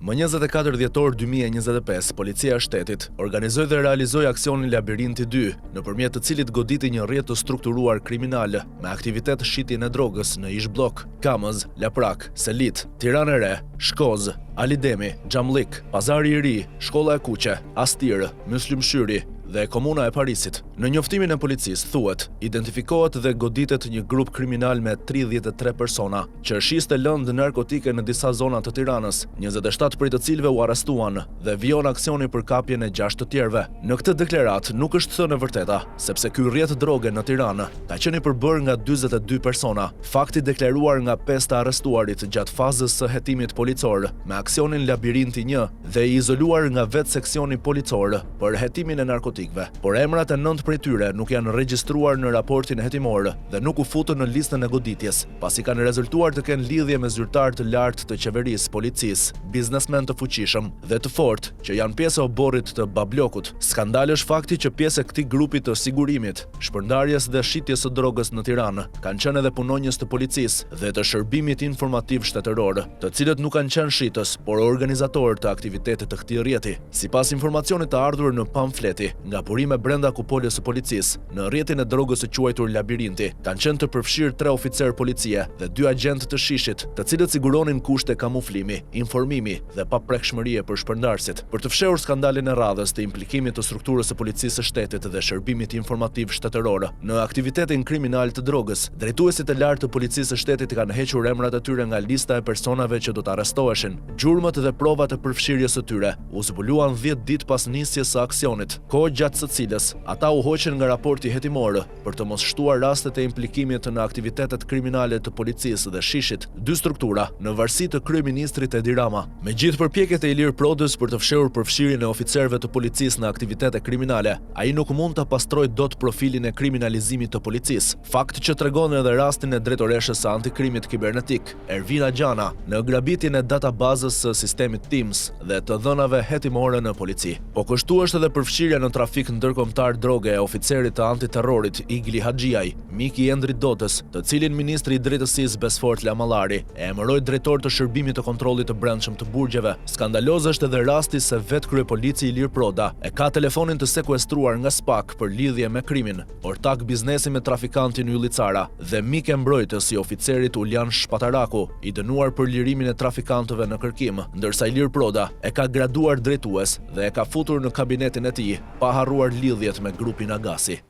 Më 24 dhjetor 2025, Policia e Shtetit organizoi dhe realizoi aksionin Labirinti 2, nëpërmjet të cilit goditi një rrjet të strukturuar kriminal me aktivitet shitjen e drogës në ish-blok, Kamëz, Laprak, Selit, Tiranë e Re, Shkoz, Alidemi, Xhamllik, Pazari i Ri, Shkolla e Kuqe, Astir, Myslimshyri dhe Komuna e Parisit. Në njoftimin e policisë thuhet, identifikohet dhe goditet një grup kriminal me 33 persona, që shiste lëndë narkotike në disa zona të Tiranës, 27 prej të cilëve u arrestuan dhe vijon aksioni për kapjen e 6 të tjerëve. Në këtë deklarat nuk është thënë e vërteta, sepse ky rrjet droge në Tiranë ka qenë i përbërë nga 42 persona, fakti deklaruar nga 5 të arrestuarit gjatë fazës së hetimit policor me aksionin Labirinti 1 dhe i izoluar nga vetë seksioni policor për hetimin e narkotikëve. Por emrat e 9 prej tyre nuk janë regjistruar në raportin hetimor dhe nuk u futën në listën e goditjes, pasi kanë rezultuar të kenë lidhje me zyrtar të lartë të qeverisë, policisë, biznesmen të fuqishëm dhe të fortë që janë pjesë e oborrit të Bablokut. Skandal është fakti që pjesë e këtij grupi të sigurimit, shpërndarjes dhe shitjes së drogës në Tiranë kanë qenë edhe punonjës të policisë dhe të shërbimit informativ shtetëror, të cilët nuk kanë qenë shitës, por organizatorë të aktivitetit të këtij rrjeti. Sipas informacionit të ardhur në pamfleti, nga burime brenda kupolës së policisë, në rrjetin e drogës së quajtur Labirinti, kanë qenë të përfshirë 3 oficerë policie dhe 2 agentë të shishit, të cilët siguronin kushte kamuflimi, informimi dhe paprekshmërie për shpërndarësit. Për të fshehur skandalin e radhës të implikimit të strukturës së policisë së shtetit dhe shërbimit informativ shtetëror në aktivitetin kriminal të drogës, drejtuesit e lartë të policisë së shtetit kanë hequr emrat e tyre nga lista e personave që do të arrestoheshin. Gjurmët dhe provat e përfshirjes së tyre u zbuluan 10 ditë pas nisjes së aksionit, kohë gjatë së cilës ata u hoqën nga raporti hetimor për të mos shtuar rastet e implikimit në aktivitetet kriminale të policisë dhe shishit, 2 struktura në varësi të kryeministrit Edi Rama. Me gjithë përpjekjet e Ilir Prodës për të fshehur përfshirjen e oficerëve të policisë në aktivitete kriminale, ai nuk mund ta pastrojë dot profilin e kriminalizimit të policisë. Fakt që tregon edhe rastin e drejtoreshës së antikrimit kibernetik, Ervina Gjana, në grabitjen e databazës së sistemit Teams dhe të dhënave hetimore në polici. Po kështu është edhe përfshirja në trafik ndërkombëtar droge e oficerit të antiterrorit Igli Haxhiaj, miki i Endrit Dotës, të cilin ministri i drejtësisë Besfort Lamallari e emëroi drejtor të shërbimit të kontrollit të brendshëm të burgjeve. Skandaloz është edhe rasti se vetë kryepolici Ilir Proda e ka telefonin të sekuestruar nga SPAK për lidhje me krimin, ortak biznesi me trafikantin Ylli Cara dhe mik e mbrojtës i oficerit Uljan Shpataraku, i dënuar për lirimin e trafikantëve në kërkim, ndërsa Ilir Proda e ka graduar drejtues dhe e ka futur në kabinetin e tij, pa harruar lidhjet me grupin Agasi.